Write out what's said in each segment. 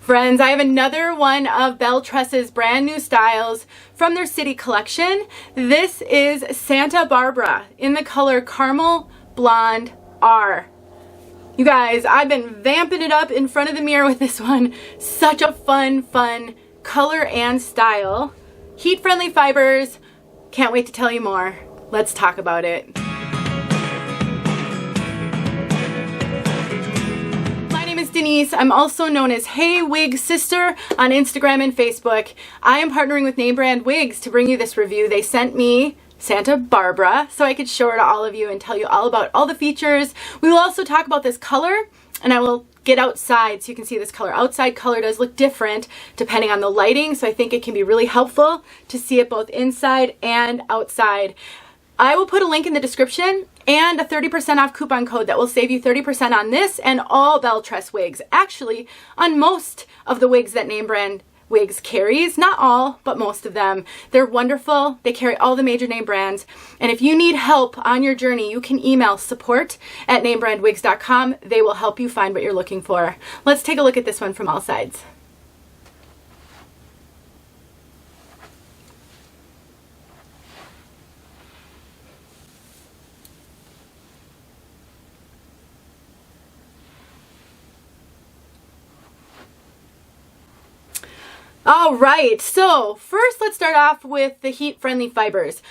Friends, I have another one of Belle Tress's brand new styles from their City collection. This is Santa Barbara in the color Caramel Blonde R. You guys, I've been vamping it up in front of the mirror with this one. Such a fun color and style. Heat-friendly fibers. Can't wait to tell you more. Let's talk about it. Denise. I'm also known as Hey Wig Sister on Instagram and Facebook. I am partnering with name brand wigs to bring you this review. They sent me Santa Barbara so I could show her to all of you and tell you all about all the features. We will also talk about this color, and I will get outside so you can see this color. Outside color does look different depending on the lighting, so I think it can be really helpful to see it both inside and outside. I will put a link in the description and a 30% off coupon code that will save you 30% on this and all Belle Tress wigs. Actually, on most of the wigs that name brand wigs carries. Not all, but most of them. They're wonderful. They carry all the major name brands. And if you need help on your journey, you can email support@namebrandwigs.com. They will help you find what you're looking for. Let's take a look at this one from all sides. All right, so first let's start off with the heat-friendly fibers.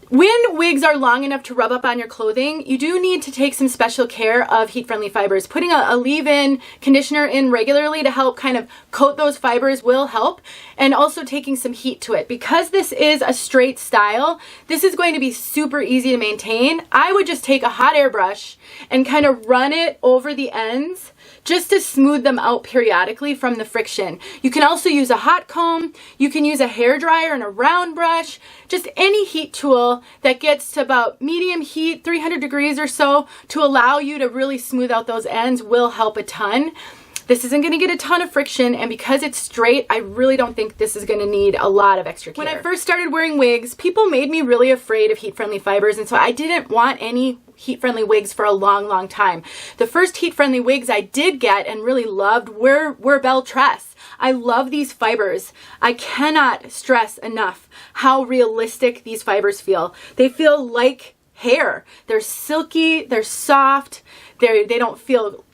When wigs are long enough to rub up on your clothing, you do need to take some special care of heat-friendly fibers. Putting a leave-in conditioner in regularly to help kind of coat those fibers will help, and also taking some heat to it. Because this is a straight style, this is going to be super easy to maintain. I would just take a hot air brush and kind of run it over the ends just to smooth them out periodically from the friction. You can also use a hot comb, you can use a hair dryer and a round brush, just any heat tool that gets to about medium heat, 300 degrees or so, to allow you to really smooth out those ends will help a ton. This isn't going to get a ton of friction, and because it's straight, I really don't think this is going to need a lot of extra care. When I first started wearing wigs, people made me really afraid of heat-friendly fibers, and so I didn't want any heat-friendly wigs for a long time. The first heat-friendly wigs I did get and really loved were Belle Tress. I love these fibers. I cannot stress enough how realistic these fibers feel. They feel like hair. They're silky, they're soft, they don't feel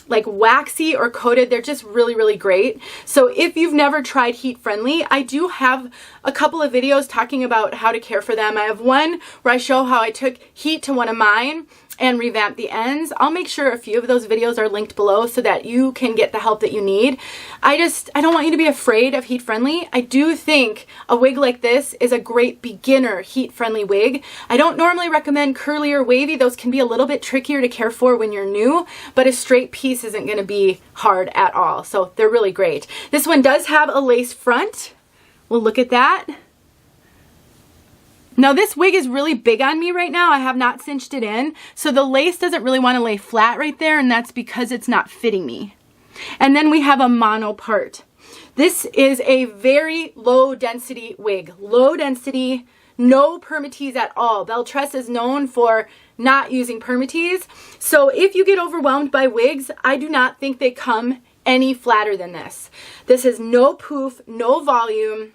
like waxy or coated. They're just really great. So if you've never tried heat friendly, I do have a couple of videos talking about how to care for them. I have one where I show how I took heat to one of mine and revamp the ends. I'll make sure a few of those videos are linked below so that you can get the help that you need. I don't want you to be afraid of heat friendly. I do think a wig like this is a great beginner heat friendly wig. I don't normally recommend curly or wavy. Those can be a little bit trickier to care for when you're new, but a straight piece isn't going to be hard at all. So they're really great. This one does have a lace front. We'll look at that. Now this wig is really big on me right now. I have not cinched it in, so the lace doesn't really want to lay flat right there, and that's because it's not fitting me. And then we have a mono part. This is a very low density wig. Low density, no Permatease at all. Belle Tress is known for not using Permatease. So if you get overwhelmed by wigs, I do not think they come any flatter than this. This is no poof, no volume.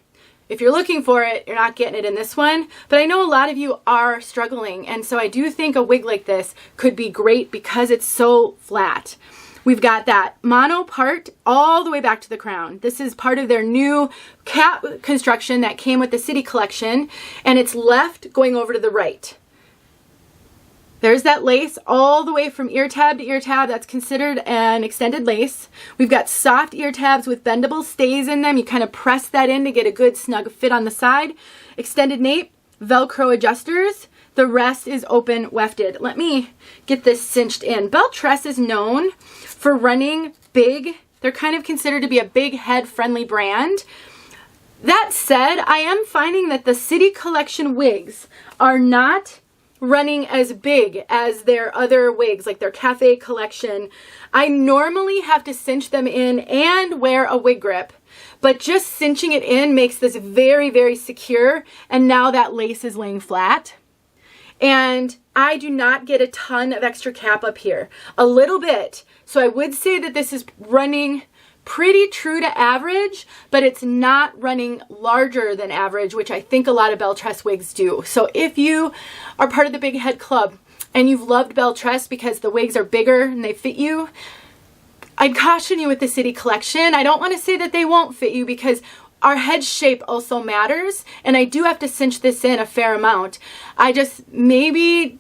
If you're looking for it, you're not getting it in this one, but I know a lot of you are struggling, and so I do think a wig like this could be great because it's so flat. We've got that mono part all the way back to the crown. This is part of their new cap construction that came with the City collection, and it's left going over to the right. There's that lace all the way from ear tab to ear tab. That's considered an extended lace. We've got soft ear tabs with bendable stays in them. You kind of press that in to get a good snug fit on the side. Extended nape, Velcro adjusters. The rest is open wefted. Let me get this cinched in. Belle Tress is known for running big. They're kind of considered to be a big head friendly brand. That said, I am finding that the City collection wigs are not running as big as their other wigs, like their cafe collection. I normally have to cinch them in and wear a wig grip, but just cinching it in makes this very secure, and now that lace is laying flat. And I do not get a ton of extra cap up here. A little bit. So I would say that this is running pretty true to average, but it's not running larger than average, which I think a lot of Belle Tress wigs do. So if you are part of the Big Head Club and you've loved Belle Tress because the wigs are bigger and they fit you, I'd caution you with the City Collection. I don't want to say that they won't fit you because our head shape also matters, and I do have to cinch this in a fair amount. I just maybe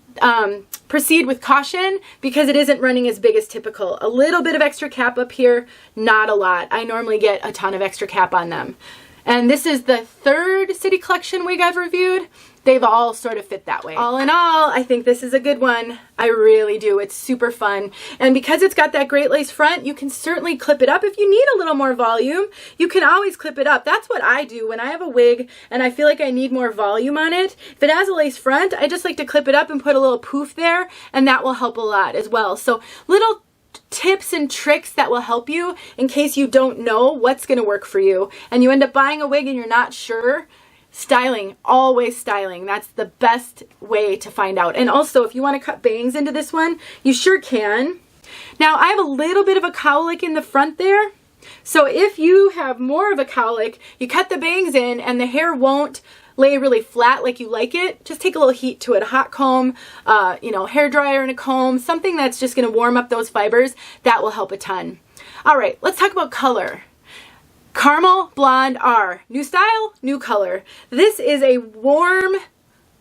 proceed with caution because it isn't running as big as typical. A little bit of extra cap up here, not a lot. I normally get a ton of extra cap on them. And this is the third City Collection wig I've reviewed. They've all sort of fit that way. All in all, I think this is a good one. I really do. It's super fun. And because it's got that great lace front, you can certainly clip it up. If you need a little more volume, you can always clip it up. That's what I do when I have a wig and I feel like I need more volume on it. If it has a lace front, I just like to clip it up and put a little poof there, and that will help a lot as well. So little tips and tricks that will help you in case you don't know what's going to work for you and you end up buying a wig and you're not sure. Styling, always styling. That's the best way to find out. And also, if you want to cut bangs into this one, you sure can. Now, I have a little bit of a cowlick in the front there. So if you have more of a cowlick, you cut the bangs in and the hair won't lay really flat like you like it. Just take a little heat to it. A hot comb, hair dryer and a comb, something that's just going to warm up those fibers. That will help a ton. All right, let's talk about color. Caramel Blonde R. New style, new color. This is a warm,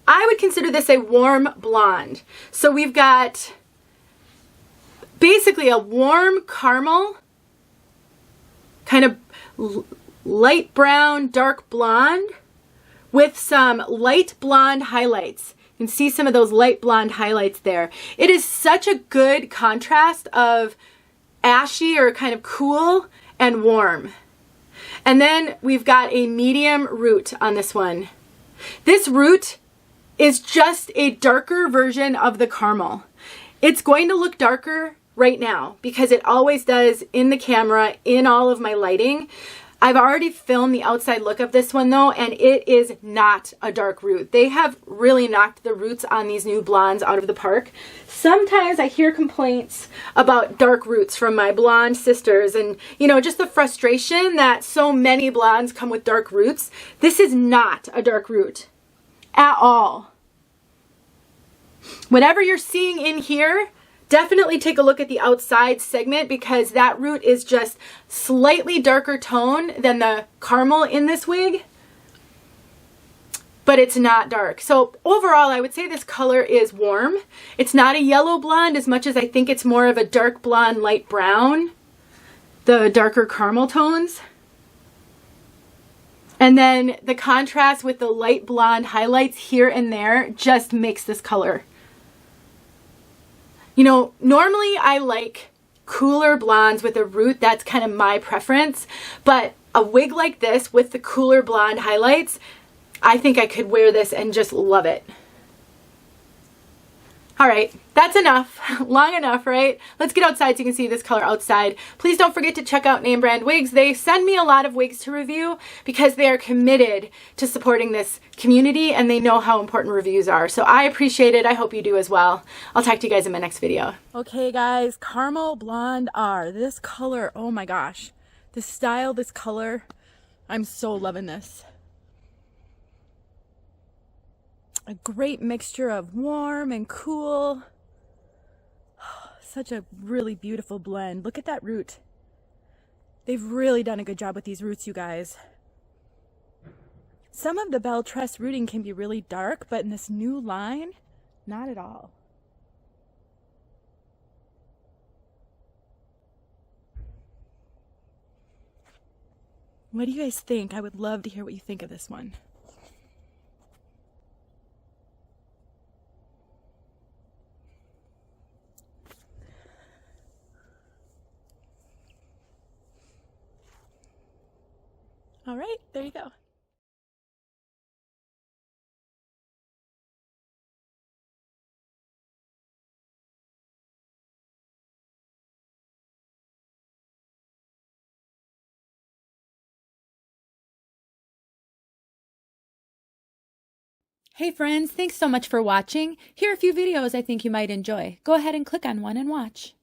I would consider this a warm blonde. So we've got basically a warm caramel, kind of light brown, dark blonde with some light blonde highlights. You can see some of those light blonde highlights there. It is such a good contrast of ashy or kind of cool and warm. And then we've got a medium root on this one. This root is just a darker version of the caramel. It's going to look darker right now because it always does in the camera, in all of my lighting. I've already filmed the outside look of this one though, and it is not a dark root. They have really knocked the roots on these new blondes out of the park. Sometimes I hear complaints about dark roots from my blonde sisters and, just the frustration that so many blondes come with dark roots. This is not a dark root at all. Whatever you're seeing in here, definitely take a look at the outside segment because that root is just slightly darker tone than the caramel in this wig, but it's not dark. So overall, I would say this color is warm. It's not a yellow blonde as much as I think it's more of a dark blonde, light brown, the darker caramel tones. And then the contrast with the light blonde highlights here and there just makes this color. Normally I like cooler blondes with a root. That's kind of my preference. But a wig like this with the cooler blonde highlights, I think I could wear this and just love it. All right, that's enough. Long enough, right? Let's get outside so you can see this color outside. Please don't forget to check out Name Brand Wigs. They send me a lot of wigs to review because they are committed to supporting this community and they know how important reviews are. So I appreciate it. I hope you do as well. I'll talk to you guys in my next video. Okay guys, Caramel Blonde R. This color, oh my gosh. This style, this color, I'm so loving this. A great mixture of warm and cool. Such a really beautiful blend. Look at that root. They've really done a good job with these roots, you guys. Some of the Belle Tress rooting can be really dark, but in this new line, not at all. What do you guys think? I would love to hear what you think of this one. All right, there you go. Hey friends, thanks so much for watching. Here are a few videos I think you might enjoy. Go ahead and click on one and watch.